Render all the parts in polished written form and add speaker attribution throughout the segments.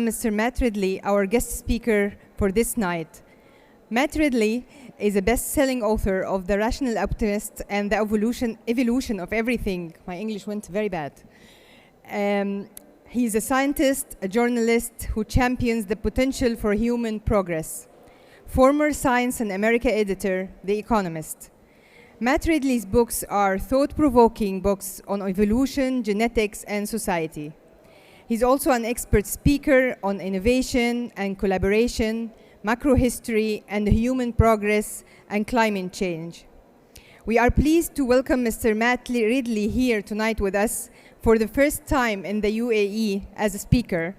Speaker 1: Mr. Matt Ridley, our guest speaker for this night. Matt Ridley is a best-selling author of The Rational Optimist and The Evolution of Everything. My English went very bad. He's a scientist, a journalist who champions the potential for human progress. Former Science and America editor, The Economist. Matt Ridley's books are thought-provoking books on evolution, genetics, and society. He's also an expert speaker on innovation and collaboration, macrohistory, and human progress and climate change. We are pleased to welcome Mr. Matt Ridley here tonight with us for the first time in the UAE as a speaker.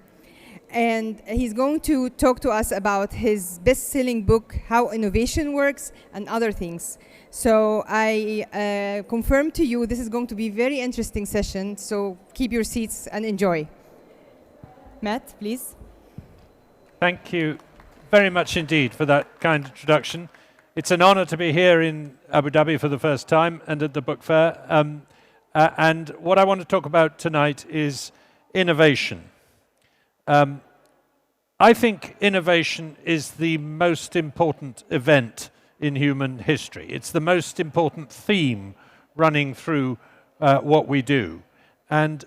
Speaker 1: And he's going to talk to us about his best-selling book, How Innovation Works, and other things. So I confirm to you this is going to be a very interesting session, so keep your seats and enjoy. Matt, please.
Speaker 2: Thank you very much indeed for that kind introduction. It's an honor to be here in Abu Dhabi for the first time and at the book fair. And what I want to talk about tonight is innovation. I think innovation is the most important event in human history. It's the most important theme running through what we do. And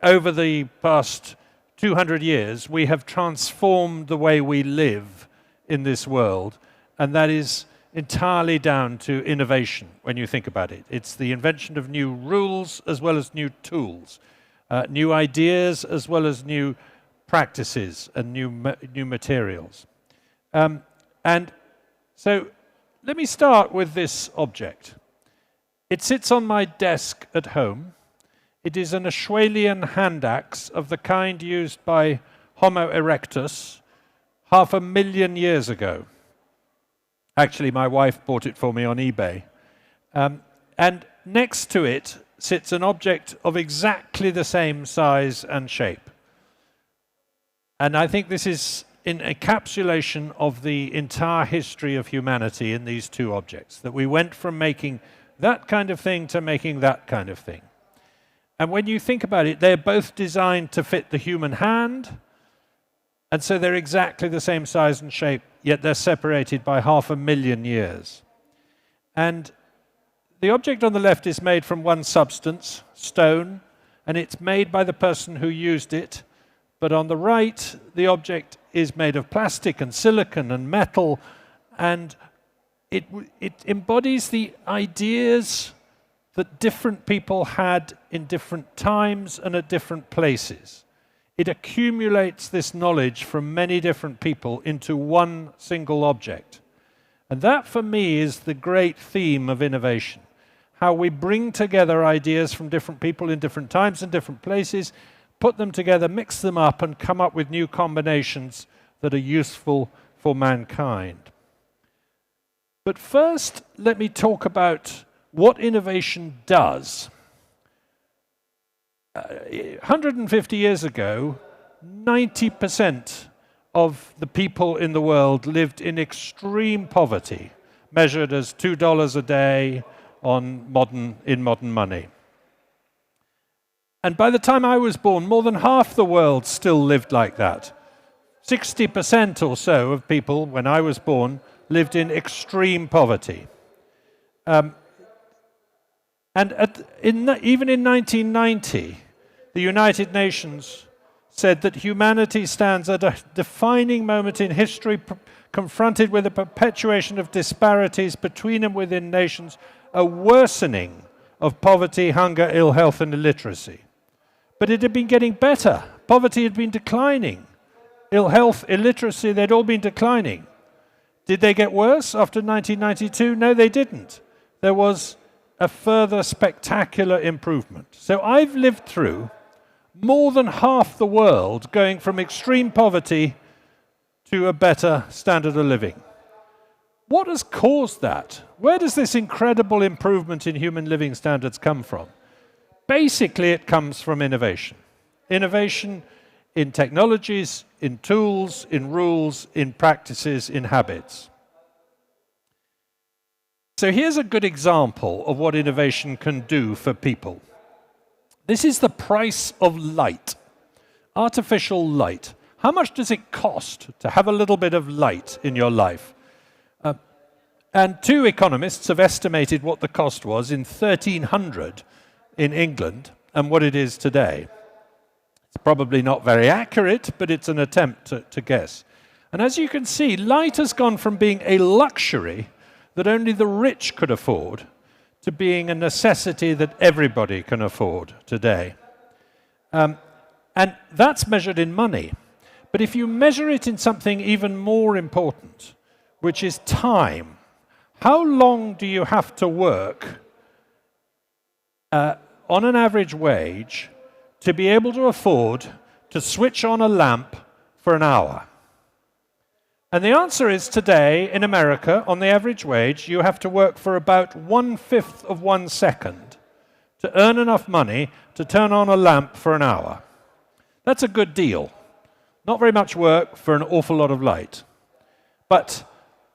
Speaker 2: over the past 200 years, we have transformed the way we live in this world, and that is entirely down to innovation when you think about it. It's the invention of new rules as well as new tools, new ideas as well as new practices and new materials. And so let me start with this object. It sits on my desk at home. It is an Ashwalian hand axe of the kind used by Homo erectus 500,000 years ago. Actually, my wife bought it for me on eBay. And next to it sits an object of exactly the same size and shape. And I think this is an encapsulation of the entire history of humanity in these two objects, that we went from making that kind of thing to making that kind of thing. And when you think about it, they're both designed to fit the human hand, and so they're exactly the same size and shape, yet they're separated by 500,000 years. And the object on the left is made from one substance, stone, and it's made by the person who used it. But on the right, the object is made of plastic and silicon and metal, and it embodies the ideas that different people had in different times and at different places. It accumulates this knowledge from many different people into one single object. And that, for me, is the great theme of innovation. How we bring together ideas from different people in different times and different places, put them together, mix them up, and come up with new combinations that are useful for mankind. But first, let me talk about what innovation does. 150 years ago, 90% of the people in the world lived in extreme poverty, measured as $2 a day in modern money. And by the time I was born, more than half the world still lived like that. 60% or so of people, when I was born, lived in extreme poverty. Even in 1990, the United Nations said that humanity stands at a defining moment in history, confronted with a perpetuation of disparities between and within nations, a worsening of poverty, hunger, ill health, and illiteracy. But it had been getting better. Poverty had been declining. Ill health, illiteracy, they'd all been declining. Did they get worse after 1992? No, they didn't. There was a further spectacular improvement. So I've lived through more than half the world going from extreme poverty to a better standard of living. What has caused that? Where does this incredible improvement in human living standards come from? Basically, it comes from innovation. Innovation in technologies, in tools, in rules, in practices, in habits. So here's a good example of what innovation can do for people. This is the price of light, artificial light. how much does it cost to have a little bit of light in your life? And two economists have estimated what the cost was in 1300 in England and what it is today. It's probably not very accurate, but it's an attempt to guess. And as you can see, light has gone from being a luxury that only the rich could afford to being a necessity that everybody can afford today. And that's measured in money. But if you measure it in something even more important, which is time, how long do you have to work on an average wage to be able to afford to switch on a lamp for an hour? And the answer is today, in America, on the average wage, you have to work for about 1/5 of 1 second to earn enough money to turn on a lamp for an hour. That's a good deal. Not very much work for an awful lot of light. But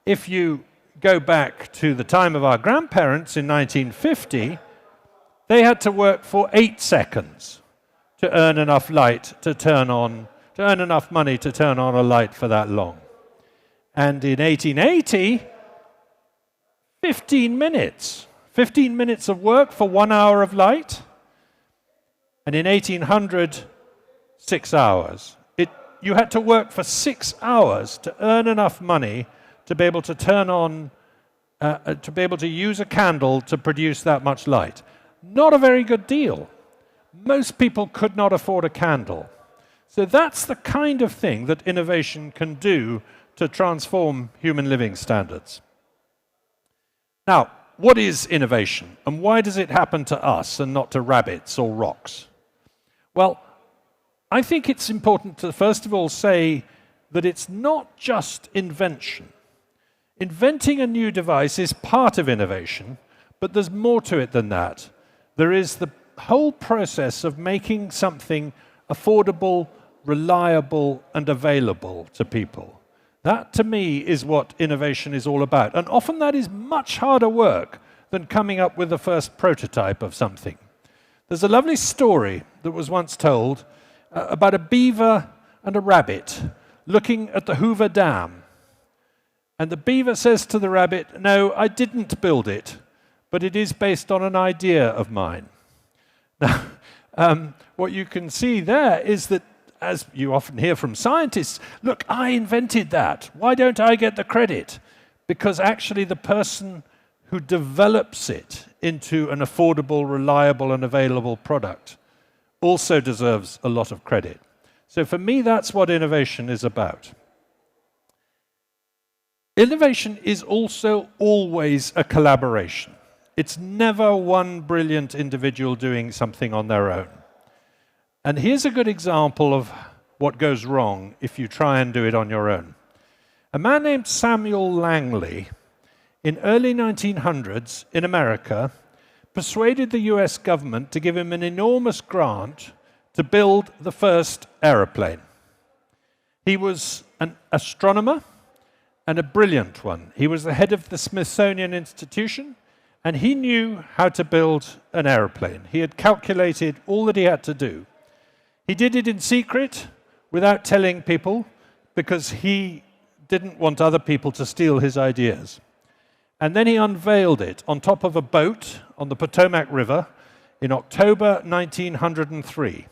Speaker 2: if you go back to the time of our grandparents in 1950, they had to work for 8 seconds to earn enough light to earn enough money to turn on a light for that long. And in 1880, 15 minutes. 15 minutes of work for 1 hour of light. And in 1800, 6 hours. You had to work for 6 hours to earn enough money to be able to turn on, to be able to use a candle to produce that much light. Not a very good deal. Most people could not afford a candle. So that's the kind of thing that innovation can do to transform human living standards. Now, what is innovation, and why does it happen to us and not to rabbits or rocks? Well, I think it's important to first of all say that it's not just invention. Inventing a new device is part of innovation, but there's more to it than that. There is the whole process of making something affordable, reliable, and available to people. That, to me, is what innovation is all about. And often that is much harder work than coming up with the first prototype of something. There's a lovely story that was once told about a beaver and a rabbit looking at the Hoover Dam. And the beaver says to the rabbit, "No, I didn't build it, but it is based on an idea of mine." Now, what you can see there is that, as you often hear from scientists, look, I invented that. Why don't I get the credit? Because actually the person who develops it into an affordable, reliable, and available product also deserves a lot of credit. So for me, that's what innovation is about. Innovation is also always a collaboration. It's never one brilliant individual doing something on their own. And here's a good example of what goes wrong if you try and do it on your own. A man named Samuel Langley, in early 1900s in America, persuaded the US government to give him an enormous grant to build the first aeroplane. He was an astronomer and a brilliant one. He was the head of the Smithsonian Institution, and he knew how to build an aeroplane. He had calculated all that he had to do. He did it in secret, without telling people, because he didn't want other people to steal his ideas. And then he unveiled it on top of a boat on the Potomac River in October 1903.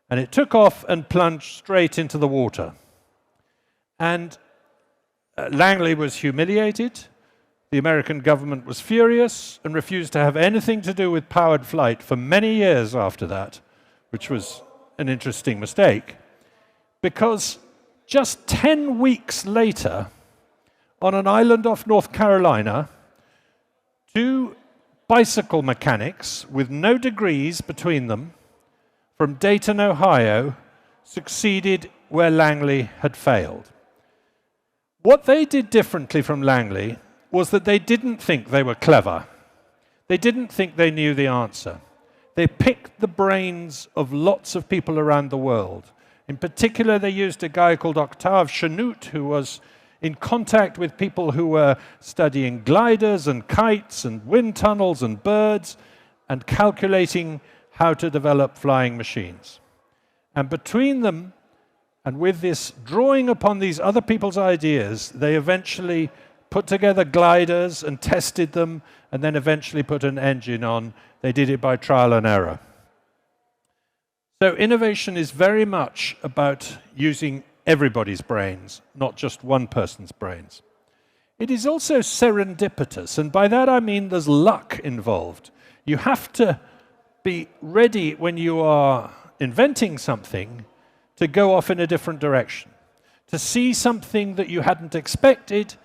Speaker 2: And it took off and plunged straight into the water. And Langley was humiliated. The American government was furious and refused to have anything to do with powered flight for many years after that, which was an interesting mistake, because just 10 weeks later, on an island off North Carolina, 2 bicycle mechanics with no degrees between them from Dayton, Ohio, succeeded where Langley had failed. What they did differently from Langley was that they didn't think they were clever. They didn't think they knew the answer. They picked the brains of lots of people around the world. In particular, they used a guy called Octave Chanute, who was in contact with people who were studying gliders and kites and wind tunnels and birds and calculating how to develop flying machines. And between them, And with this drawing upon these other people's ideas, they eventually put together gliders and tested them, and then eventually put an engine on. They did it by trial and error. So innovation is very much about using everybody's brains, not just one person's brains. It is also serendipitous, and by that I mean there's luck involved. You have to be ready when you are inventing something to go off in a different direction, to see something that you hadn't expected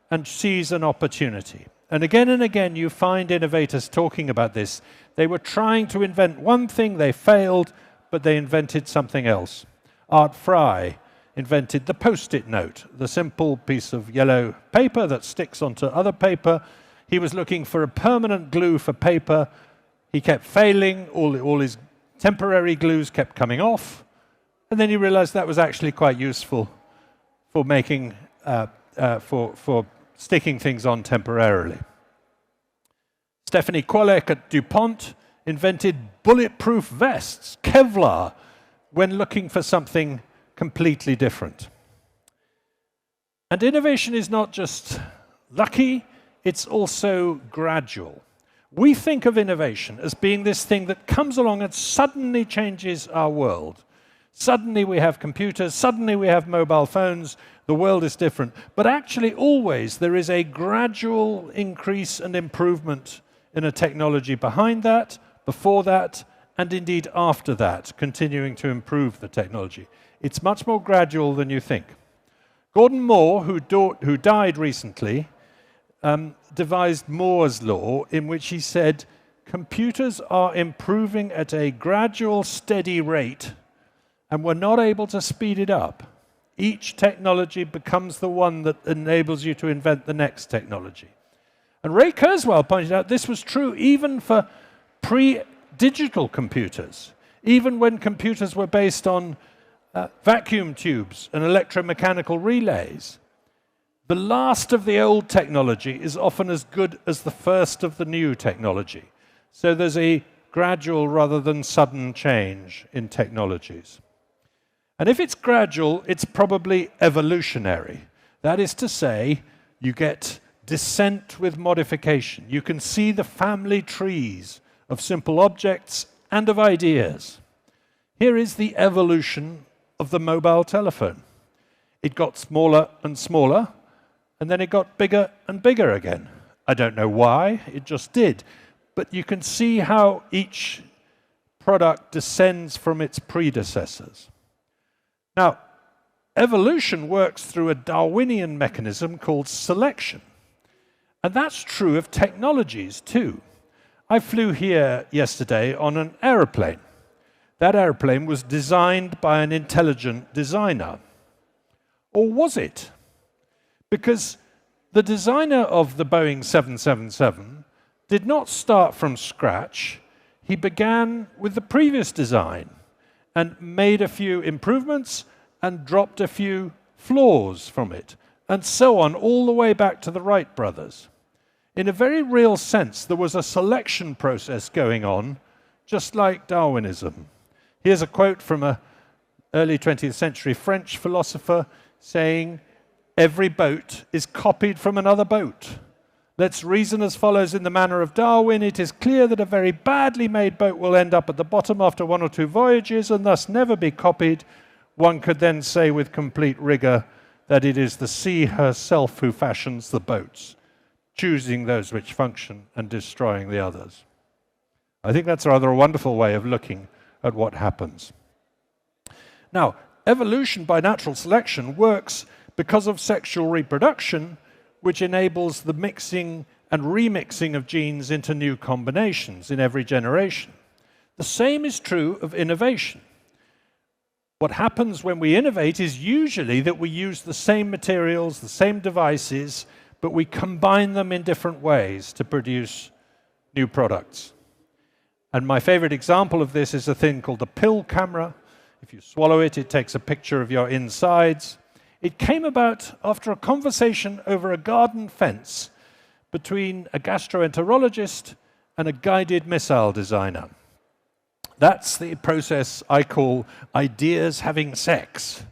Speaker 2: and seize an opportunity. And again you find innovators talking about this. They were trying to invent one thing, they failed, but they invented something else. Art Fry invented the Post-it note, the simple piece of yellow paper that sticks onto other paper. He was looking for a permanent glue for paper. He kept failing, all his temporary glues kept coming off, and then he realized that was actually quite useful for making, for sticking things on temporarily. Stephanie Kwolek at DuPont invented bulletproof vests, Kevlar, when looking for something completely different. And innovation is not just lucky, it's also gradual. We think of innovation as being this thing that comes along and suddenly changes our world. Suddenly we have computers, suddenly we have mobile phones, the world is different. But actually always there is a gradual increase and improvement in a technology behind that, before that, and indeed after that, continuing to improve the technology. It's much more gradual than you think. Gordon Moore, who died recently, devised Moore's law, in which he said, computers are improving at a gradual, steady rate, and we're not able to speed it up. Each technology becomes the one that enables you to invent the next technology. And Ray Kurzweil pointed out this was true even for pre-digital computers, even when computers were based on vacuum tubes and electromechanical relays. The last of the old technology is often as good as the first of the new technology. So there's a gradual rather than sudden change in technologies. And if it's gradual, it's probably evolutionary. That is to say, you get descent with modification. You can see the family trees of simple objects and of ideas. Here is the evolution of the mobile telephone. It got smaller and smaller, and then it got bigger and bigger again. I don't know why, it just did. But you can see how each product descends from its predecessors. Now, evolution works through a Darwinian mechanism called selection. And that's true of technologies too. I flew here yesterday on an aeroplane. That aeroplane was designed by an intelligent designer. Or was it? Because the designer of the Boeing 777 did not start from scratch. He began with the previous design and made a few improvements and dropped a few flaws from it, and so on, all the way back to the Wright brothers. In a very real sense, there was a selection process going on, just like Darwinism. Here's a quote from an early 20th century French philosopher saying, "Every boat is copied from another boat. Let's reason as follows in the manner of Darwin. It is clear that a very badly made boat will end up at the bottom after 1 or 2 voyages and thus never be copied. One could then say with complete rigor that it is the sea herself who fashions the boats, choosing those which function and destroying the others." I think that's a rather wonderful way of looking at what happens. Now, evolution by natural selection works because of sexual reproduction, which enables the mixing and remixing of genes into new combinations in every generation. The same is true of innovation. What happens when we innovate is usually that we use the same materials, the same devices, but we combine them in different ways to produce new products. And my favorite example of this is a thing called the pill camera. If you swallow it, it takes a picture of your insides. It came about after a conversation over a garden fence between a gastroenterologist and a guided missile designer. That's the process I call ideas having sex.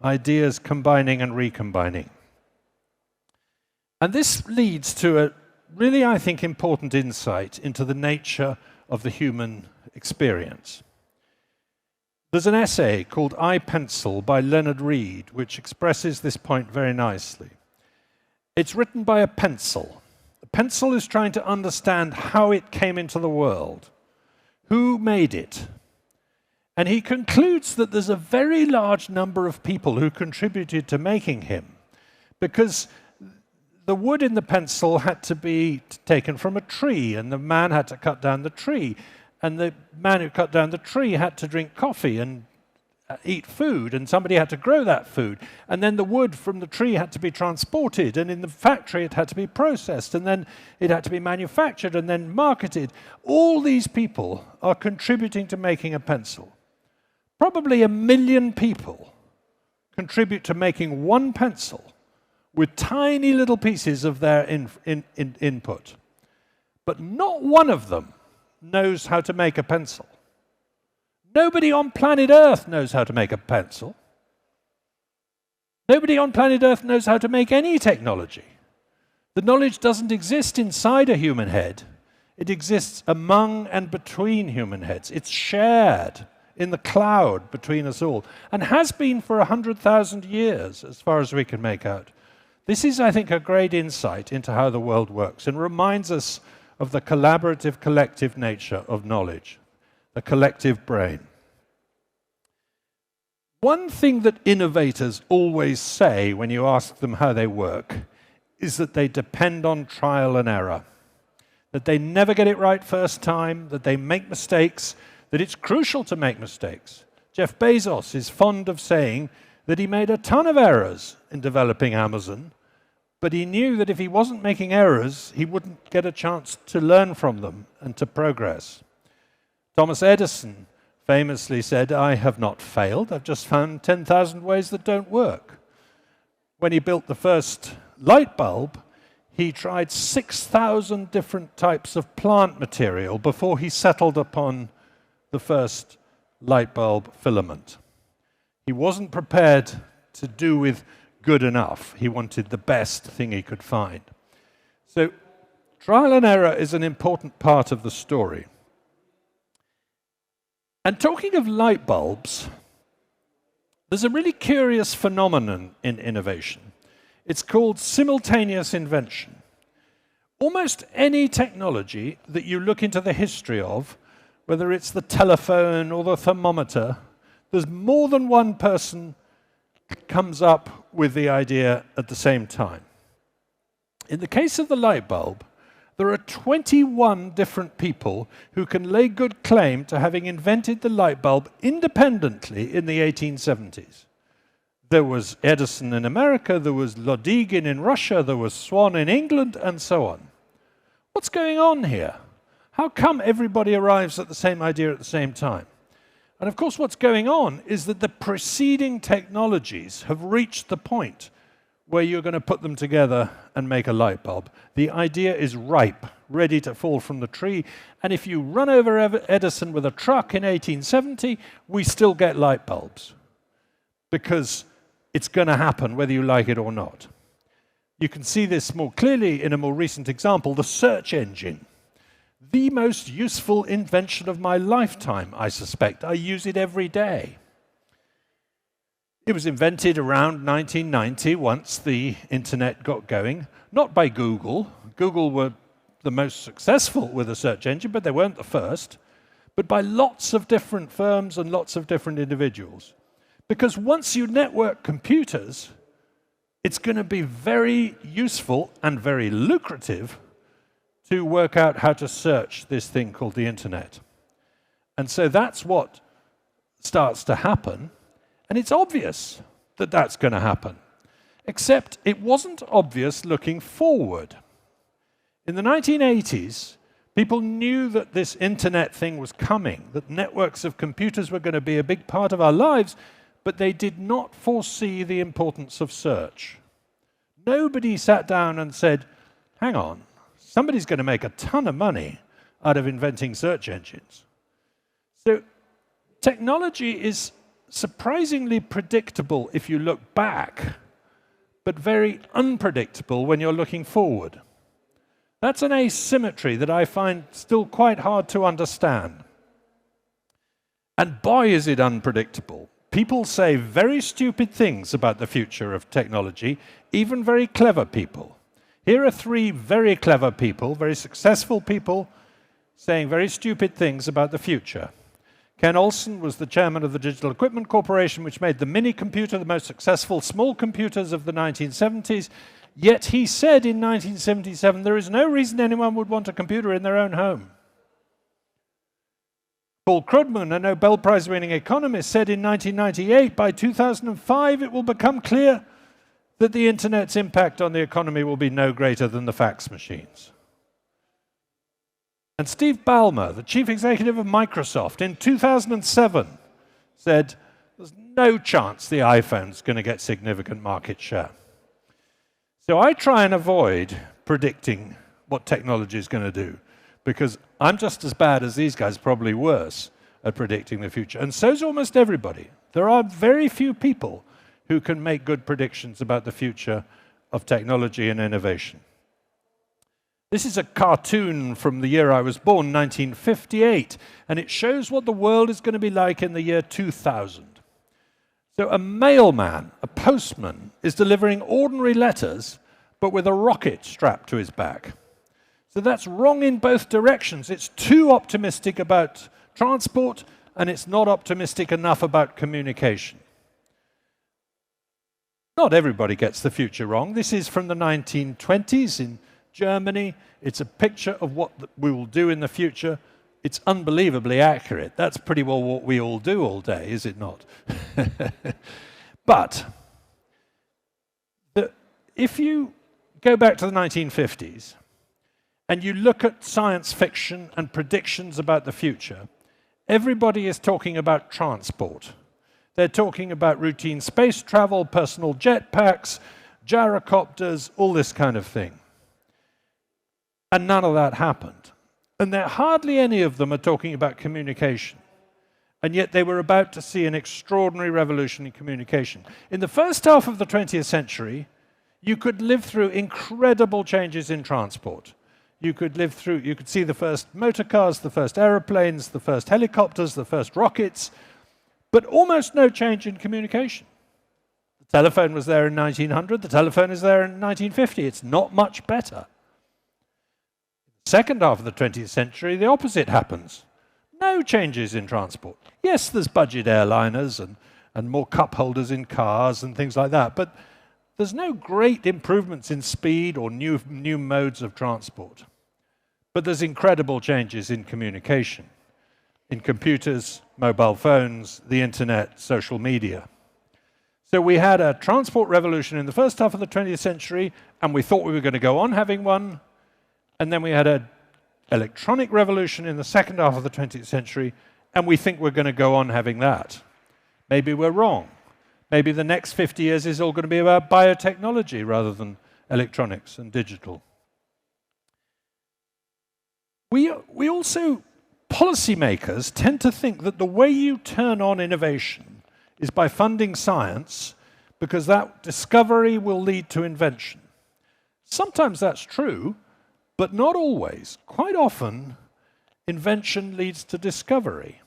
Speaker 2: ideas combining and recombining. And this leads to a really, I think, important insight into the nature of the human experience. There's an essay called I, Pencil by Leonard Read, which expresses this point very nicely. It's written by a pencil. The pencil is trying to understand how it came into the world, who made it. And he concludes that there's a very large number of people who contributed to making him, because the wood in the pencil had to be taken from a tree, and the man had to cut down the tree, and the man who cut down the tree had to drink coffee and eat food, and somebody had to grow that food, and then the wood from the tree had to be transported, and in the factory it had to be processed, and then it had to be manufactured and then marketed. All these people are contributing to making a pencil. Probably 1 million people contribute to making one pencil with tiny little pieces of their input. But not one of them knows how to make a pencil. Nobody on planet Earth knows how to make a pencil. Nobody on planet Earth knows how to make any technology. The knowledge doesn't exist inside a human head. It exists among and between human heads. It's shared in the cloud between us all, and has been for 100,000 years, as far as we can make out. This is, I think, a great insight into how the world works, and reminds us of the collaborative, collective nature of knowledge, the collective brain. One thing that innovators always say when you ask them how they work is that they depend on trial and error, that they never get it right first time, that they make mistakes, that it's crucial to make mistakes. Jeff Bezos is fond of saying that he made a ton of errors in developing Amazon, but he knew that if he wasn't making errors, he wouldn't get a chance to learn from them and to progress. Thomas Edison famously said, "I have not failed, I've just found 10,000 ways that don't work." When he built the first light bulb, he tried 6,000 different types of plant material before he settled upon the first light bulb filament. He wasn't prepared to do with good enough. He wanted the best thing he could find. So trial and error is an important part of the story. And talking of light bulbs, there's a really curious phenomenon in innovation. It's called simultaneous invention. Almost any technology that you look into the history of, whether it's the telephone or the thermometer, there's more than one person comes up with the idea at the same time. In the case of the light bulb, there are 21 different people who can lay good claim to having invented the light bulb independently in the 1870s. There was Edison in America, there was Lodygin in Russia, there was Swan in England, and so on. What's going on here? How come everybody arrives at the same idea at the same time? And of course, what's going on is that the preceding technologies have reached the point where you're going to put them together and make a light bulb. The idea is ripe, ready to fall from the tree. And if you run over Edison with a truck in 1870, we still get light bulbs, because it's going to happen whether you like it or not. You can see this more clearly in a more recent example, the search engine. The most useful invention of my lifetime, I suspect. I use it every day. It was invented around 1990, once the internet got going, not by Google. Google were the most successful with a search engine, but they weren't the first, but by lots of different firms and lots of different individuals. Because once you network computers, it's going to be very useful and very lucrative to work out how to search this thing called the internet. And so that's what starts to happen, and it's obvious that that's going to happen. Except it wasn't obvious looking forward. In the 1980s, people knew that this internet thing was coming, that networks of computers were going to be a big part of our lives, but they did not foresee the importance of search. Nobody sat down and said, hang on, somebody's going to make a ton of money out of inventing search engines. So technology is surprisingly predictable if you look back, but very unpredictable when you're looking forward. That's an asymmetry that I find still quite hard to understand. And boy, is it unpredictable. People say very stupid things about the future of technology, even very clever people. Here are three very clever people, very successful people, saying very stupid things about the future. Ken Olsen was the chairman of the Digital Equipment Corporation, which made the mini computer the most successful small computers of the 1970s. Yet he said in 1977, there is no reason anyone would want a computer in their own home. Paul Krugman, a Nobel Prize-winning economist, said in 1998, by 2005, it will become clear that the Internet's impact on the economy will be no greater than the fax machines. And Steve Ballmer, the chief executive of Microsoft, in 2007 said, there's no chance the iPhone's going to get significant market share. So I try and avoid predicting what technology is going to do, because I'm just as bad as these guys, probably worse, at predicting the future. And so's almost everybody. There are very few people who can make good predictions about the future of technology and innovation. This is a cartoon from the year I was born, 1958, and it shows what the world is going to be like in the year 2000. So a mailman, a postman, is delivering ordinary letters, but with a rocket strapped to his back. So that's wrong in both directions. It's too optimistic about transport, and it's not optimistic enough about communication. Not everybody gets the future wrong. This is from the 1920s in Germany. It's a picture of what we will do in the future. It's unbelievably accurate. That's pretty well what we all do all day, is it not? But if you go back to the 1950s and you look at science fiction and predictions about the future, everybody is talking about transport. They're talking about routine space travel, personal jetpacks, gyrocopters, all this kind of thing. And none of that happened. And there hardly any of them are talking about communication. And yet they were about to see an extraordinary revolution in communication. In the first half of the 20th century, you could live through incredible changes in transport. You could see the first motor cars, the first aeroplanes, the first helicopters, the first rockets, but almost no change in communication. The telephone was there in 1900, the telephone is there in 1950. It's not much better. Second half of the 20th century, the opposite happens. No changes in transport. Yes, there's budget airliners and more cup holders in cars and things like that, but there's no great improvements in speed or new modes of transport. But there's incredible changes in communication, in computers, mobile phones, the internet, social media. So we had a transport revolution in the first half of the 20th century, and we thought we were going to go on having one. And then we had an electronic revolution in the second half of the 20th century, and we think we're going to go on having that. Maybe we're wrong. Maybe the next 50 years is all going to be about biotechnology rather than electronics and digital. We also, policymakers tend to think that the way you turn on innovation is by funding science, because that discovery will lead to invention. Sometimes that's true, but not always. Quite often, invention leads to discovery.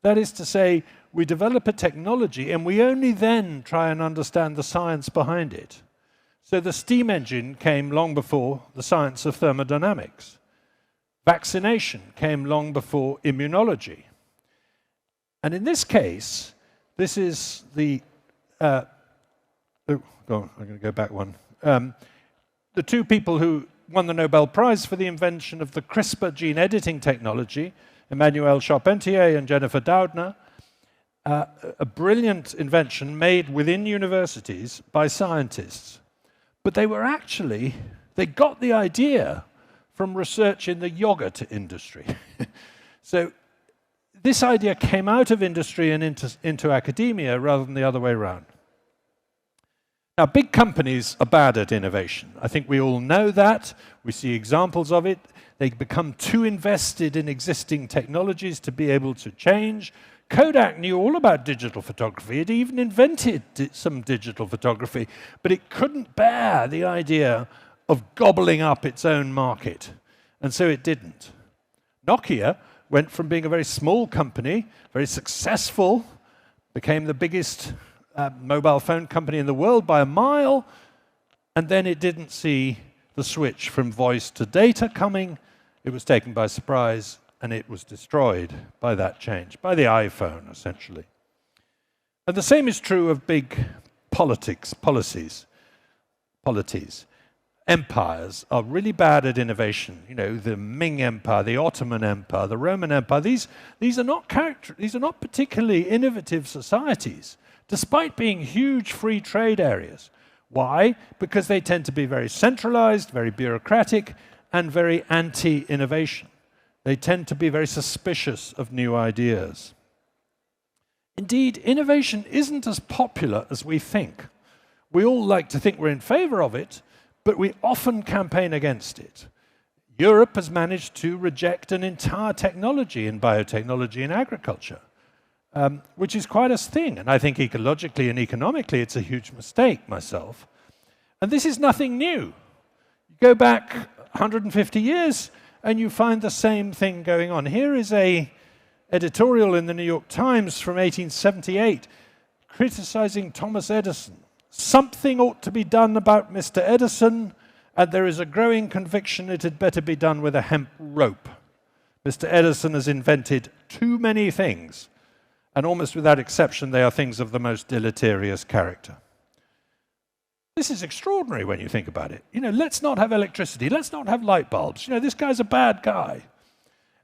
Speaker 2: That is to say, we develop a technology and we only then try and understand the science behind it. So the steam engine came long before the science of thermodynamics. Vaccination came long before immunology. And in this case, this is the... I'm going to go back one. The two people who won the Nobel Prize for the invention of the CRISPR gene editing technology, Emmanuelle Charpentier and Jennifer Doudna, a brilliant invention made within universities by scientists. But they got the idea from research in the yogurt industry. So this idea came out of industry and into academia rather than the other way around. Now, big companies are bad at innovation. I think we all know that. We see examples of it. They become too invested in existing technologies to be able to change, Kodak knew all about digital photography. It even invented some digital photography, but it couldn't bear the idea of gobbling up its own market, and so it didn't. Nokia went from being a very small company, very successful, became the biggest mobile phone company in the world by a mile, and then it didn't see the switch from voice to data coming. It was taken by surprise, and it was destroyed by that change, by the iPhone, essentially. And the same is true of big policies. Empires are really bad at innovation. You know, the Ming Empire, the Ottoman Empire, the Roman Empire, these are not particularly innovative societies, despite being huge free trade areas. Why? Because they tend to be very centralized, very bureaucratic, and very anti-innovation. They tend to be very suspicious of new ideas. Indeed, innovation isn't as popular as we think. We all like to think we're in favor of it, but we often campaign against it. Europe has managed to reject an entire technology in biotechnology and agriculture, which is quite a thing. And I think ecologically and economically, it's a huge mistake myself. And this is nothing new. You go back 150 years, and you find the same thing going on. Here is an editorial in the New York Times from 1878 criticizing Thomas Edison. Something ought to be done about Mr. Edison, and there is a growing conviction it had better be done with a hemp rope. Mr. Edison has invented too many things, and almost without exception, they are things of the most deleterious character. This is extraordinary when you think about it. You know, let's not have electricity, let's not have light bulbs. You know, this guy's a bad guy.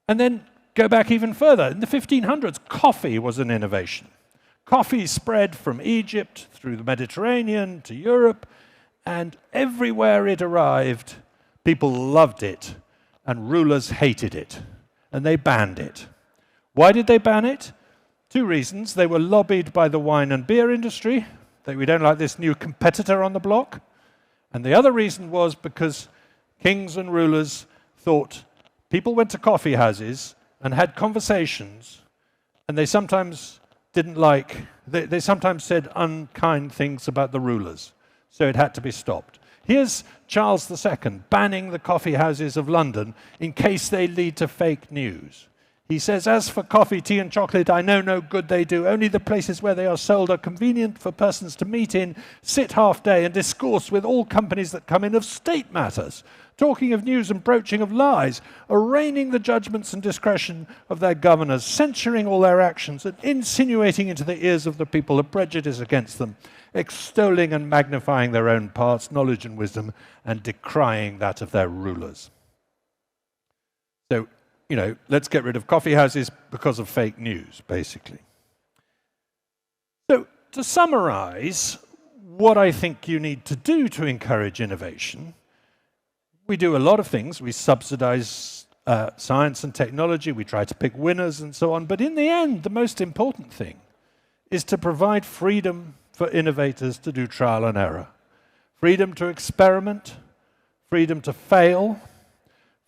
Speaker 2: And then go back even further. In the 1500s, coffee was an innovation. Coffee spread from Egypt through the Mediterranean to Europe, and everywhere it arrived, people loved it, and rulers hated it, and they banned it. Why did they ban it? Two reasons. They were lobbied by the wine and beer industry, that we don't like this new competitor on the block. And the other reason was because kings and rulers thought people went to coffee houses and had conversations, and they sometimes didn't like, they sometimes said unkind things about the rulers, so it had to be stopped. Here's Charles II banning the coffee houses of London in case they lead to fake news. He says, as for coffee, tea and chocolate, I know no good they do. Only the places where they are sold are convenient for persons to meet in, sit half day, and discourse with all companies that come in of state matters, talking of news and broaching of lies, arraigning the judgments and discretion of their governors, censuring all their actions, and insinuating into the ears of the people a prejudice against them, extolling and magnifying their own parts, knowledge and wisdom, and decrying that of their rulers. So, you know, let's get rid of coffee houses because of fake news, basically. So, to summarize what I think you need to do to encourage innovation, we do a lot of things. We subsidize science and technology, we try to pick winners and so on, but in the end, the most important thing is to provide freedom for innovators to do trial and error. Freedom to experiment, freedom to fail,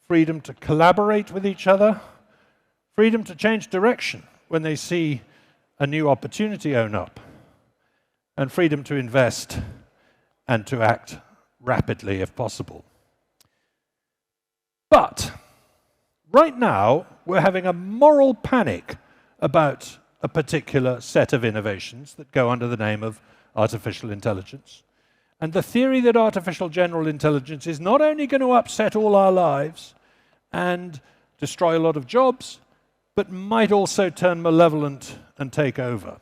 Speaker 2: freedom to collaborate with each other, freedom to change direction when they see a new opportunity open up, and freedom to invest and to act rapidly if possible. But right now, we're having a moral panic about a particular set of innovations that go under the name of artificial intelligence. And the theory that artificial general intelligence is not only going to upset all our lives and destroy a lot of jobs, but might also turn malevolent and take over.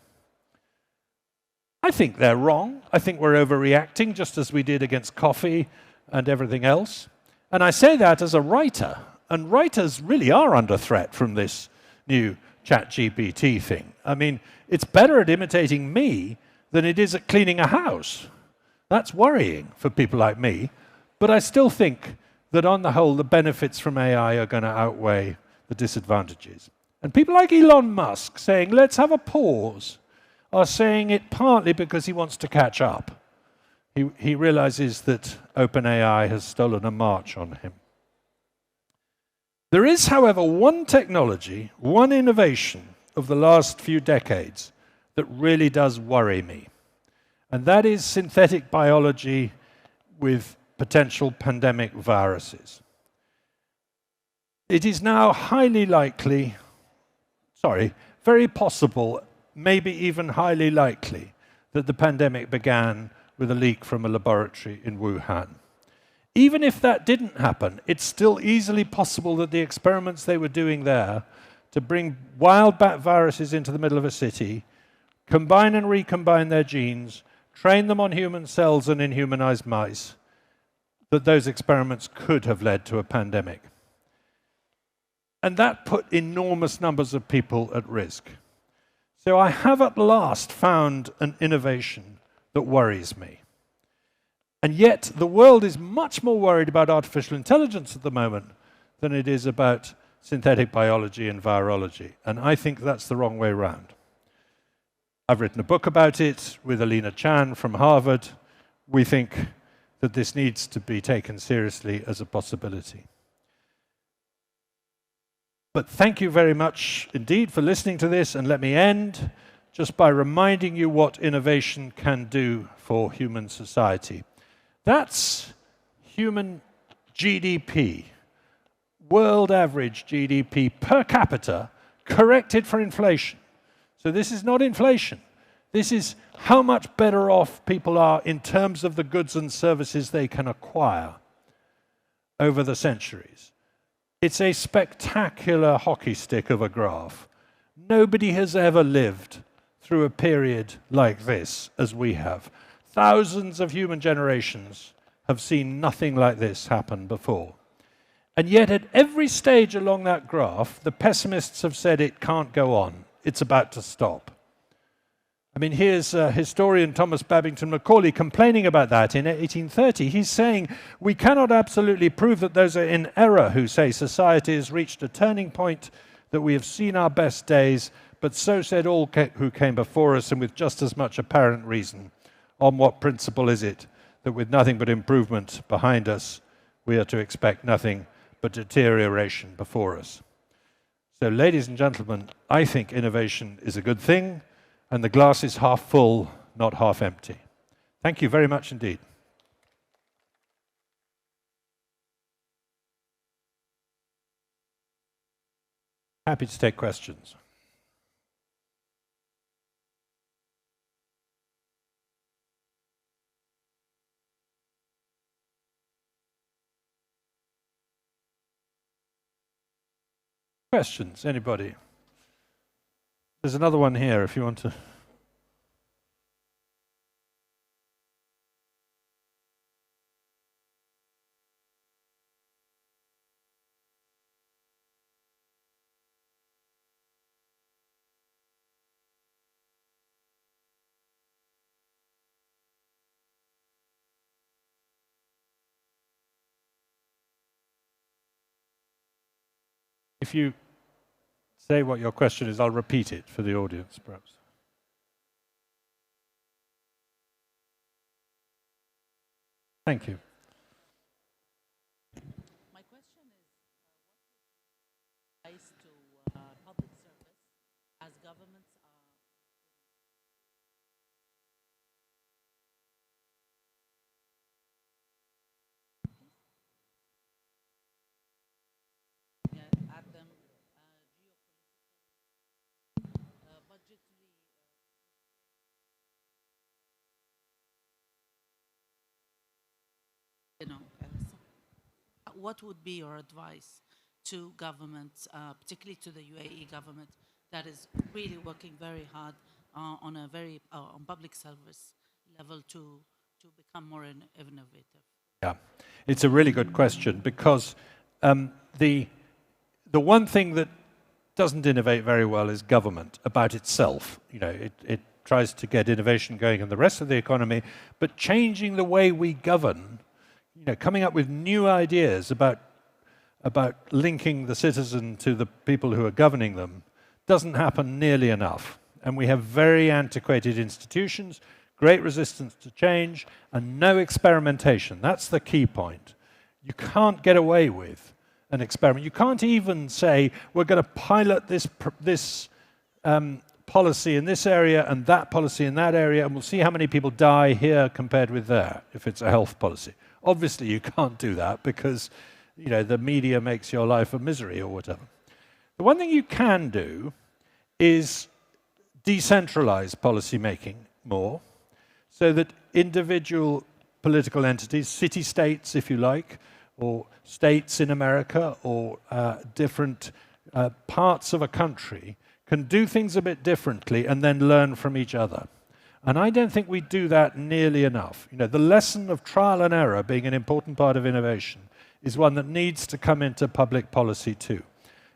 Speaker 2: I think they're wrong. I think we're overreacting, just as we did against coffee and everything else. And I say that as a writer, and writers really are under threat from this new ChatGPT thing. I mean, it's better at imitating me than it is at cleaning a house. That's worrying for people like me, but I still think that on the whole, the benefits from AI are going to outweigh the disadvantages. And people like Elon Musk saying, let's have a pause, are saying it partly because he wants to catch up. He realizes that OpenAI has stolen a march on him. There is, however, one technology, one innovation of the last few decades that really does worry me. And that is synthetic biology with potential pandemic viruses. It is now highly likely, very possible, maybe even highly likely, that the pandemic began with a leak from a laboratory in Wuhan. Even if that didn't happen, it's still easily possible that the experiments they were doing there to bring wild bat viruses into the middle of a city, combine and recombine their genes, train them on human cells and in humanized mice, that those experiments could have led to a pandemic. And that put enormous numbers of people at risk. So I have at last found an innovation that worries me. And yet the world is much more worried about artificial intelligence at the moment than it is about synthetic biology and virology. And I think that's the wrong way round. I've written a book about it with Alina Chan from Harvard. We think that this needs to be taken seriously as a possibility. But thank you very much indeed for listening to this, and let me end just by reminding you what innovation can do for human society. That's human GDP, world average GDP per capita, corrected for inflation. So this is not inflation. This is how much better off people are in terms of the goods and services they can acquire over the centuries. It's a spectacular hockey stick of a graph. Nobody has ever lived through a period like this as we have. Thousands of human generations have seen nothing like this happen before. And yet at every stage along that graph, the pessimists have said it can't go on. It's about to stop. I mean, here's historian Thomas Babington Macaulay complaining about that in 1830. He's saying, we cannot absolutely prove that those are in error who say society has reached a turning point, that we have seen our best days, but so said all who came before us, and with just as much apparent reason. On what principle is it that with nothing but improvement behind us, we are to expect nothing but deterioration before us? So, ladies and gentlemen, I think innovation is a good thing, and the glass is half full, not half empty. Thank you very much indeed. Happy to take questions. Questions, anybody? There's another one here if you want to. If you say what your question is, I'll repeat it for the audience, perhaps. Thank you.
Speaker 3: My question is, what advice to public service as governments are at them budgetary what would be your advice to governments, particularly to the UAE government, that is really working very hard on a very on public service level to become more innovative?
Speaker 2: Yeah, it's a really good question, because the one thing that doesn't innovate very well is government about itself. You know, it tries to get innovation going in the rest of the economy, but changing the way we govern, you know, coming up with new ideas about linking the citizen to the people who are governing them, doesn't happen nearly enough. And we have very antiquated institutions, great resistance to change, and no experimentation. That's the key point. You can't get away with an experiment. You can't even say, we're going to pilot this policy in this area and that policy in that area, and we'll see how many people die here compared with there, if it's a health policy. Obviously, you can't do that because, you know, the media makes your life a misery or whatever. The one thing you can do is decentralize policy making more so that individual political entities, city-states, if you like, or states in America, or different parts of a country can do things a bit differently and then learn from each other. And I don't think we do that nearly enough. You know, the lesson of trial and error being an important part of innovation is one that needs to come into public policy too.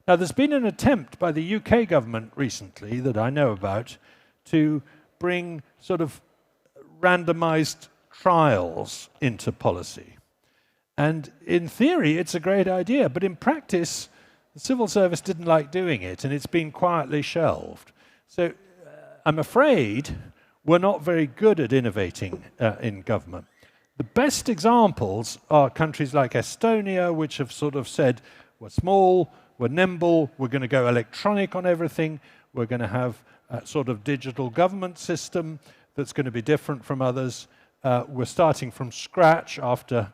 Speaker 2: Now, there's been an attempt by the UK government recently that I know about to bring sort of randomized trials into policy. And in theory, it's a great idea, but in practice, the civil service didn't like doing it, and it's been quietly shelved. So I'm afraid we're not very good at innovating in government. The best examples are countries like Estonia, which have sort of said, we're small, we're nimble, we're going to go electronic on everything, we're going to have a sort of digital government system that's going to be different from others. We're starting from scratch after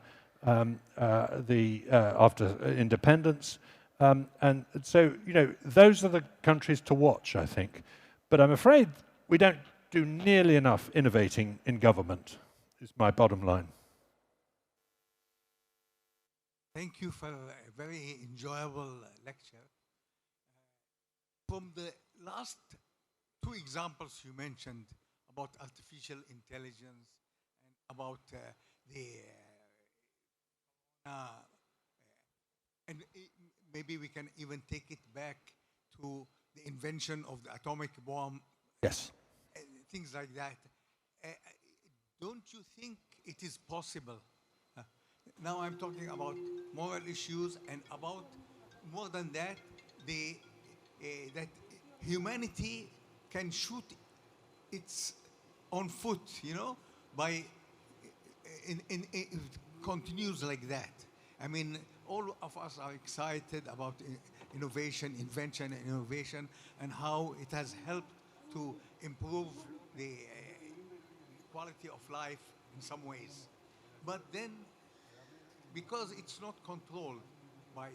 Speaker 2: independence. And so, you know, those are the countries to watch, I think. But I'm afraid we don't do nearly enough innovating in government, is my bottom line.
Speaker 4: Thank you for a very enjoyable lecture. From the last two examples you mentioned about artificial intelligence and about and maybe we can even take it back to the invention of the atomic bomb.
Speaker 2: Yes.
Speaker 4: Things like that. Don't you think it is possible? Now I'm talking about moral issues and about, more than that, that humanity can shoot its own foot, you know, by it continues like that. I mean, all of us are excited about innovation, invention and innovation, and how it has helped to improve the quality of life in some ways. But then, because it's not controlled by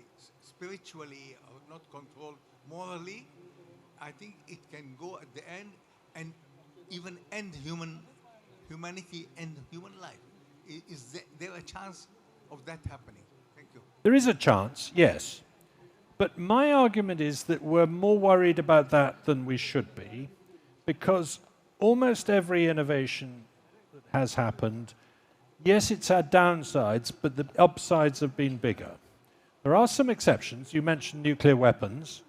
Speaker 4: spiritually or not controlled morally, I think it can go at the end and even end humanity and human life. Is there a chance of that happening? Thank you.
Speaker 2: There is a chance, yes. But my argument is that we're more worried about that than we should be, because almost every innovation that has happened, yes, it's had downsides, but the upsides have been bigger. There are some exceptions. You mentioned nuclear weapons.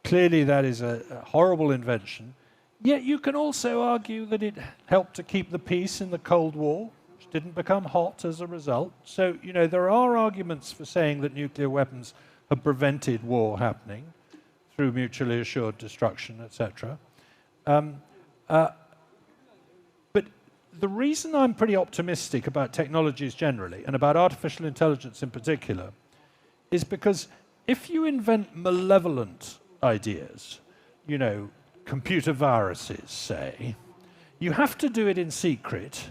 Speaker 2: Clearly, that is a horrible invention. Yet you can also argue that it helped to keep the peace in the Cold War, which didn't become hot as a result. So, you know, there are arguments for saying that nuclear weapons have prevented war happening through mutually assured destruction, etc. But the reason I'm pretty optimistic about technologies generally, and about artificial intelligence in particular, is because if you invent malevolent ideas, you know, computer viruses, say, you have to do it in secret,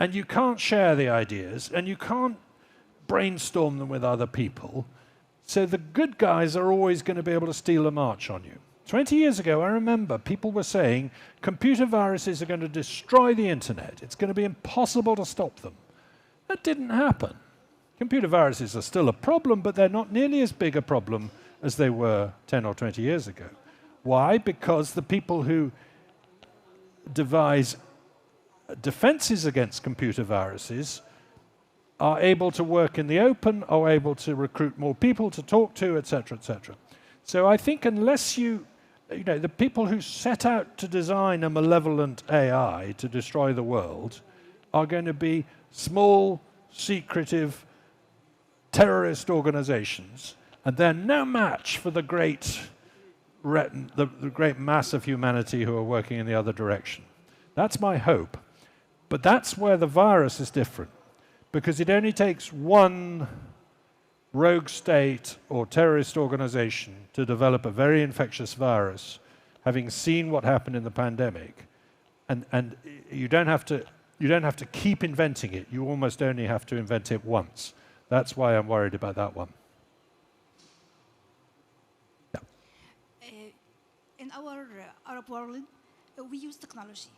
Speaker 2: and you can't share the ideas, and you can't brainstorm them with other people, so the good guys are always going to be able to steal a march on you. 20 years ago, I remember people were saying computer viruses are going to destroy the internet. It's going to be impossible to stop them. That didn't happen. Computer viruses are still a problem, but they're not nearly as big a problem as they were 10 or 20 years ago. Why? Because the people who devise defenses against computer viruses are able to work in the open, are able to recruit more people to talk to, etc., etc. So I think unless you know, the people who set out to design a malevolent AI to destroy the world are going to be small, secretive, terrorist organizations, and they're no match for the great mass of humanity who are working in the other direction. That's my hope. But that's where the virus is different, because it only takes one rogue state or terrorist organization to develop a very infectious virus, having seen what happened in the pandemic, and you don't have to keep inventing it. You almost only have to invent it once. That's why I'm worried about that one.
Speaker 5: In our Arab world, we use technology,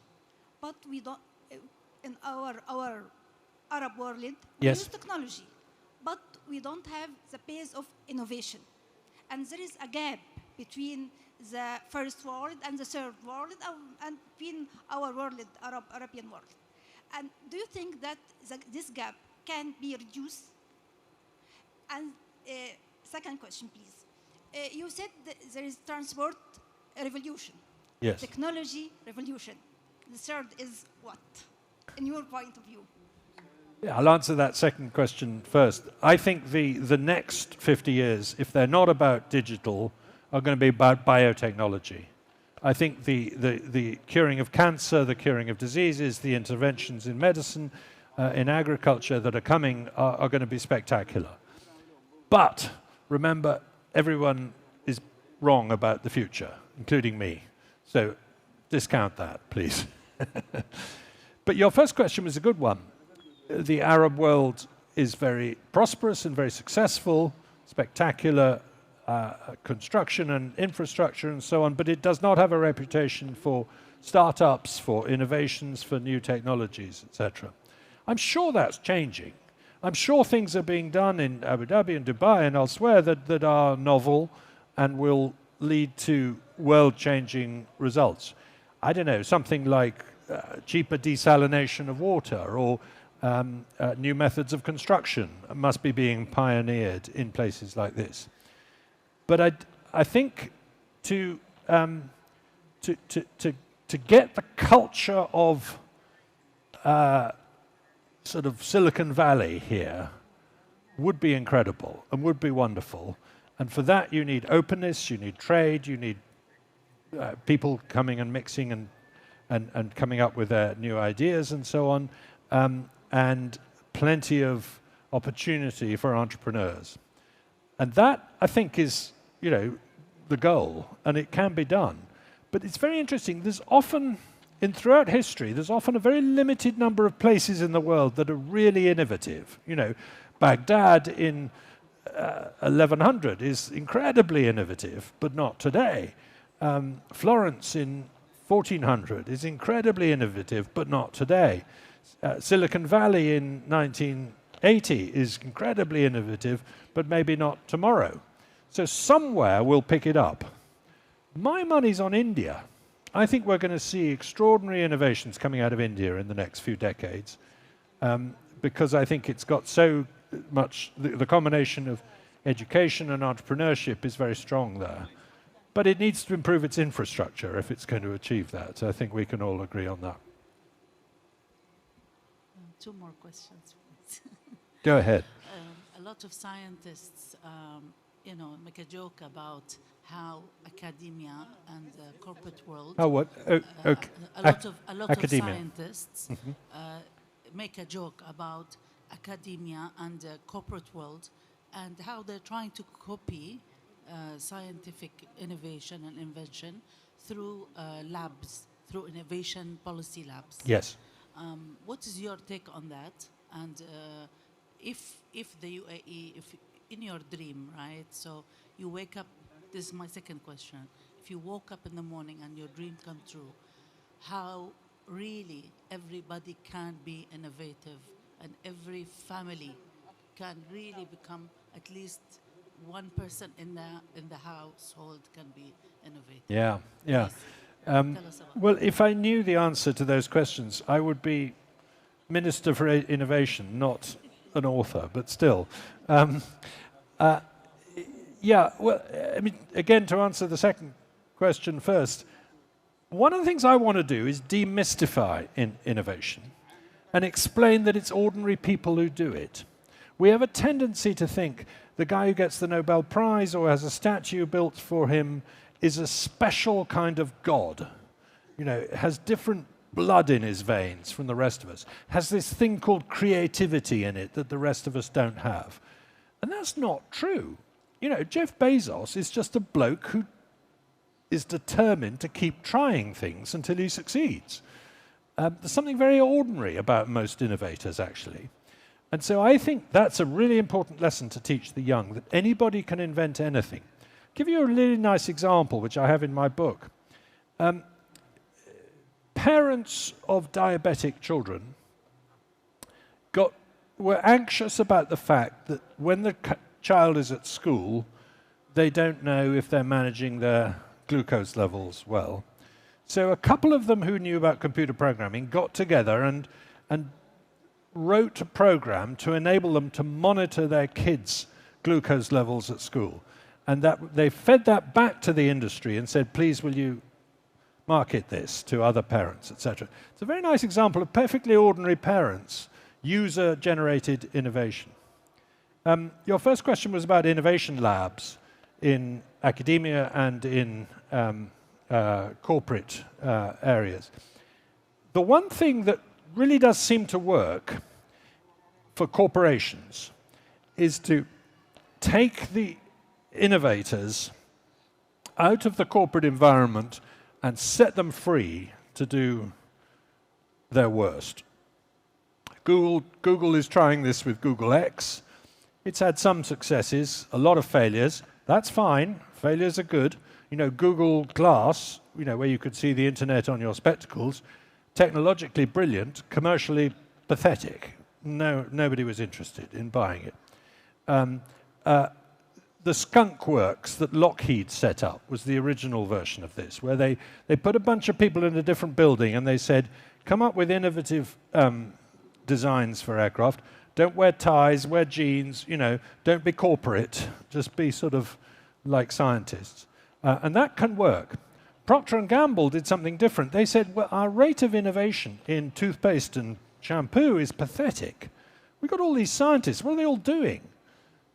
Speaker 5: but we don't. In our Arab world, we
Speaker 2: Yes.
Speaker 5: use technology, but we don't have the base of innovation, and there is a gap between the first world and the third world, and between our world, Arabian world. And do you think that this gap can be reduced? And second question, please. You said that there is transport revolution,
Speaker 2: Yes.
Speaker 5: technology revolution. The third is what, in your point of view?
Speaker 2: Yeah, I'll answer that second question first. I think the next 50 years, if they're not about digital, are going to be about biotechnology. I think the curing of cancer, the curing of diseases, the interventions in medicine, in agriculture that are coming are going to be spectacular. But remember, everyone is wrong about the future, including me. So discount that, please. But your first question was a good one. The Arab world is very prosperous and very successful, spectacular construction and infrastructure and so on, but it does not have a reputation for startups, for innovations, for new technologies, etc. I'm sure that's changing. I'm sure things are being done in Abu Dhabi and Dubai and elsewhere that are novel and will lead to world-changing results. I don't know, something like cheaper desalination of water or new methods of construction must be being pioneered in places like this. But I think to get the culture of sort of Silicon Valley here would be incredible and would be wonderful. And for that you need openness, you need trade, you need people coming and mixing and coming up with their new ideas and so on, and plenty of opportunity for entrepreneurs. And that, I think, is, you know, the goal, and it can be done. But it's very interesting. There's often, throughout history, there's often a very limited number of places in the world that are really innovative. You know, Baghdad in 1100 is incredibly innovative, but not today. Florence in 1400 is incredibly innovative, but not today. Silicon Valley in 1980 is incredibly innovative, but maybe not tomorrow. So somewhere we'll pick it up. My money's on India. I think we're going to see extraordinary innovations coming out of India in the next few decades, because I think it's got so much, the combination of education and entrepreneurship is very strong there. But it needs to improve its infrastructure if it's going to achieve that. So I think we can all agree on that.
Speaker 3: Two more questions, please.
Speaker 2: Go ahead.
Speaker 3: A lot of scientists, make a joke about how academia and the corporate world.
Speaker 2: Oh, what?
Speaker 3: A lot of
Speaker 2: academia.
Speaker 3: scientists make a joke about academia and the corporate world and how they're trying to copy scientific innovation and invention through labs, through innovation policy labs.
Speaker 2: Yes.
Speaker 3: What is your take on that? And if the UAE, if in your dream, right? So you wake up. This is my second question. If you woke up in the morning and your dream come true, how really everybody can be innovative and every family can really become at least one person in the household can be innovative.
Speaker 2: Yeah, yeah.
Speaker 3: Tell us about
Speaker 2: Well, if I knew the answer to those questions, I would be Minister for Innovation, not an author, but still. Yeah, well, I mean, again, to answer the second question first, one of the things I want to do is demystify innovation and explain that it's ordinary people who do it. We have a tendency to think the guy who gets the Nobel Prize or has a statue built for him is a special kind of god. You know, has different blood in his veins from the rest of us, has this thing called creativity in it that the rest of us don't have. And that's not true. You know, Jeff Bezos is just a bloke who is determined to keep trying things until he succeeds. There's something very ordinary about most innovators, actually. And so I think that's a really important lesson to teach the young, that anybody can invent anything. I'll give you a really nice example, which I have in my book. Parents of diabetic children were anxious about the fact that when the child is at school, they don't know if they're managing their glucose levels well. So a couple of them who knew about computer programming got together and wrote a program to enable them to monitor their kids' glucose levels at school. And that they fed that back to the industry and said, please, will you market this to other parents, etc. It's a very nice example of perfectly ordinary parents, user-generated innovation. Your first question was about innovation labs in academia and in corporate areas. The one thing that really does seem to work for corporations is to take the innovators out of the corporate environment and set them free to do their worst. Google is trying this with Google X. It's had some successes, a lot of failures. That's fine. Failures are good. You know, Google Glass, you know, where you could see the internet on your spectacles, technologically brilliant, commercially pathetic. Nobody was interested in buying it. The Skunk Works that Lockheed set up was the original version of this, where they put a bunch of people in a different building and they said, come up with innovative designs for aircraft. Don't wear ties, wear jeans, you know, don't be corporate, just be sort of like scientists. And that can work. Procter & Gamble did something different. They said, well, our rate of innovation in toothpaste and shampoo is pathetic. We've got all these scientists, what are they all doing?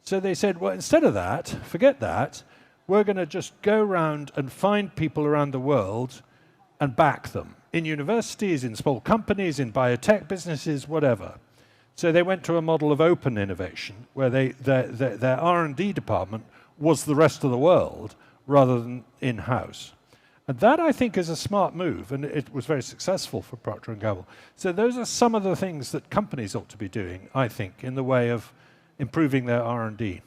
Speaker 2: So they said, well, instead of that, forget that, we're going to just go around and find people around the world and back them, in universities, in small companies, in biotech businesses, whatever. So they went to a model of open innovation, where their R&D department was the rest of the world, rather than in-house. And that, I think, is a smart move, and it was very successful for Procter & Gamble. So those are some of the things that companies ought to be doing, I think, in the way of improving their R&D.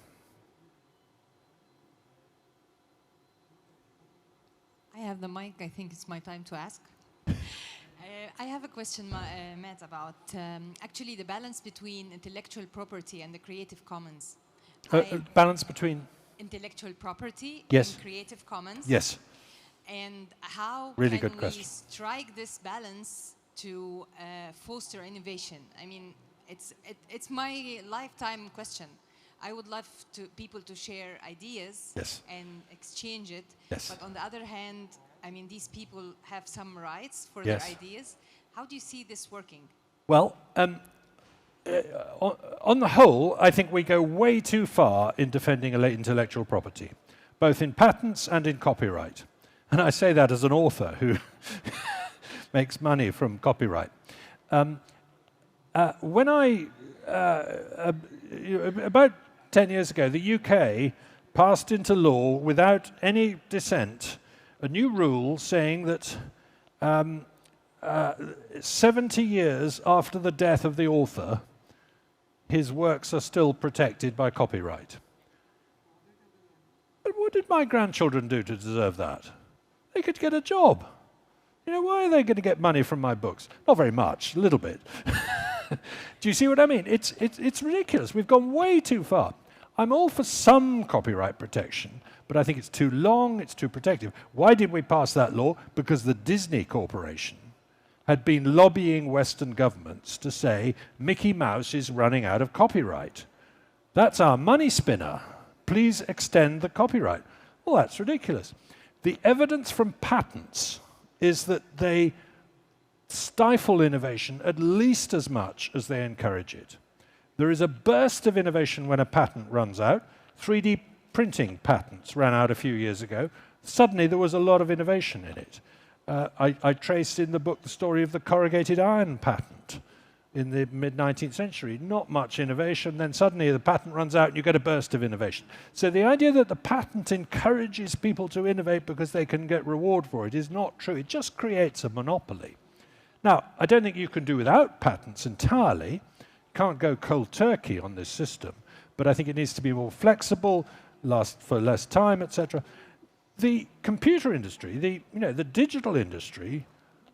Speaker 6: I have the mic. I think it's my time to ask. I have a question, Matt, about actually the balance between intellectual property and the Creative Commons.
Speaker 2: Balance between?
Speaker 6: Intellectual property
Speaker 2: yes.
Speaker 6: and Creative Commons.
Speaker 2: Yes.
Speaker 6: And how
Speaker 2: really
Speaker 6: can
Speaker 2: good
Speaker 6: we
Speaker 2: question.
Speaker 6: strike this balance to foster innovation? I mean, it's my lifetime question. I would love people to share ideas
Speaker 2: yes.
Speaker 6: and exchange it.
Speaker 2: Yes.
Speaker 6: But on the other hand, I mean, these people have some rights for
Speaker 2: yes.
Speaker 6: their ideas. How do you see this working?
Speaker 2: Well, on the whole, I think we go way too far in defending intellectual property, both in patents and in copyright. And I say that as an author who makes money from copyright. When about 10 years ago, the UK passed into law without any dissent a new rule saying that 70 years after the death of the author, his works are still protected by copyright. But what did my grandchildren do to deserve that? They could get a job. You know, why are they going to get money from my books? Not very much, a little bit. Do you see what I mean? It's ridiculous. We've gone way too far. I'm all for some copyright protection, but I think it's too long, it's too protective. Why did we pass that law? Because the Disney Corporation had been lobbying Western governments to say Mickey Mouse is running out of copyright. That's our money spinner. Please extend the copyright. Well, that's ridiculous. The evidence from patents is that they stifle innovation at least as much as they encourage it. There is a burst of innovation when a patent runs out. 3D printing patents ran out a few years ago. Suddenly there was a lot of innovation in it. I traced in the book the story of the corrugated iron patent. in the mid-19th century. Not much innovation, then suddenly the patent runs out and you get a burst of innovation. So the idea that the patent encourages people to innovate because they can get reward for it is not true. It just creates a monopoly. Now, I don't think you can do without patents entirely. You can't go cold turkey on this system, but I think it needs to be more flexible, last for less time, etc. The computer industry, the digital industry,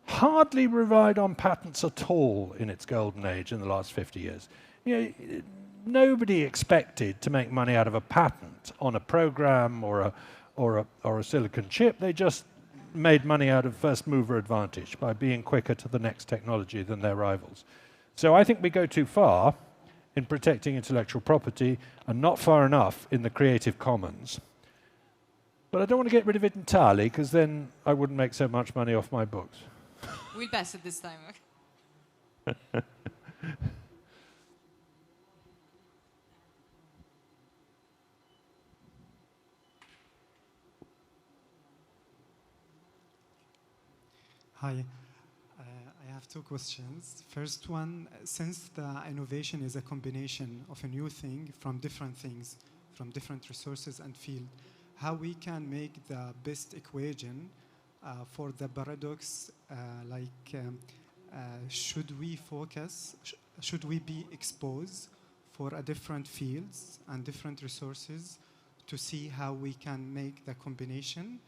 Speaker 2: hardly relied on patents at all in its golden age in the last 50 years. Nobody expected to make money out of a patent on a program or a silicon chip. They just made money out of first mover advantage by being quicker to the next technology than their rivals. So I think we go too far in protecting intellectual property and not far enough in the Creative Commons. But I don't want to get rid of it entirely, because then I wouldn't make so much money off my books.
Speaker 6: We'll pass it this time.
Speaker 7: Hi. I have two questions. First one, since the innovation is a combination of a new thing from different things, from different resources and field, how we can make the best equation for the paradox, should we focus, should we be exposed for a different fields and different resources to see how we can make the combination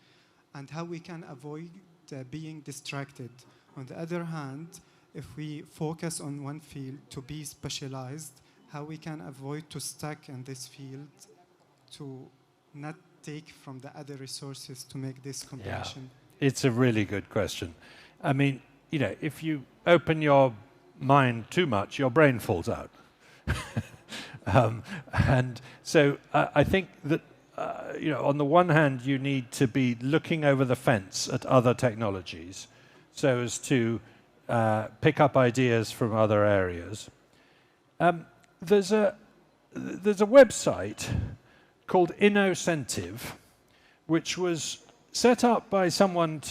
Speaker 7: and how we can avoid being distracted. On the other hand, if we focus on one field to be specialized, how we can avoid to stuck in this field to not take from the other resources to make this combination?
Speaker 2: Yeah. It's a really good question. I mean, if you open your mind too much, your brain falls out. And so I think that, on the one hand, you need to be looking over the fence at other technologies so as to pick up ideas from other areas. There's a website called Innocentive, which was set up by someone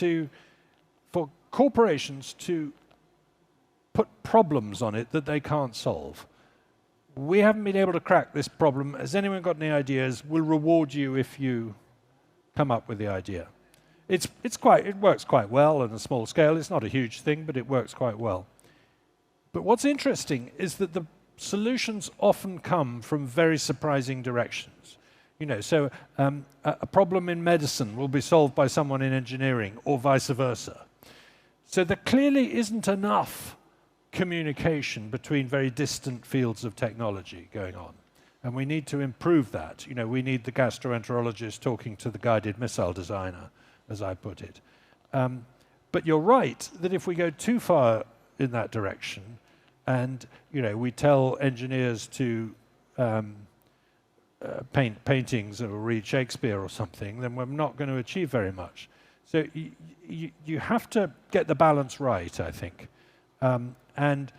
Speaker 2: for corporations to put problems on it that they can't solve. We haven't been able to crack this problem. Has anyone got any ideas? We'll reward you if you come up with the idea. It works quite well on a small scale. It's not a huge thing, but it works quite well. But what's interesting is that the solutions often come from very surprising directions. So a problem in medicine will be solved by someone in engineering, or vice versa. So there clearly isn't enough communication between very distant fields of technology going on. And we need to improve that. We need the gastroenterologist talking to the guided missile designer, as I put it. But you're right that if we go too far in that direction, and we tell engineers to paint paintings or read Shakespeare or something, then we're not going to achieve very much. So you have to get the balance right, I think. And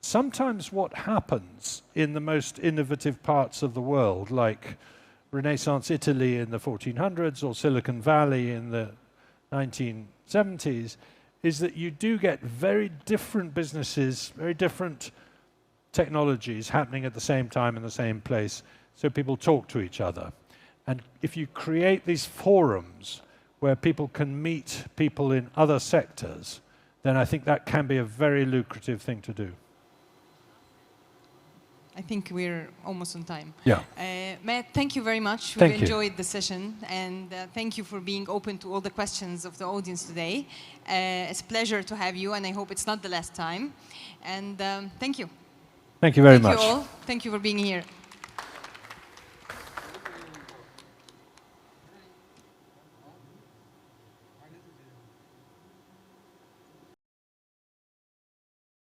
Speaker 2: sometimes what happens in the most innovative parts of the world, like Renaissance Italy in the 1400s or Silicon Valley in the 1970s, is that you do get very different businesses, very different technologies happening at the same time in the same place, so people talk to each other. And if you create these forums where people can meet people in other sectors, then I think that can be a very lucrative thing to do.
Speaker 6: I think we're almost on time.
Speaker 2: Yeah.
Speaker 6: Matt, thank you very much.
Speaker 2: Thank
Speaker 6: We've
Speaker 2: you.
Speaker 6: enjoyed the session, and thank you for being open to all the questions of the audience today. It's a pleasure to have you, and I hope it's not the last time. And thank you.
Speaker 2: Thank you very much.
Speaker 6: Thank you all. Thank you for being here.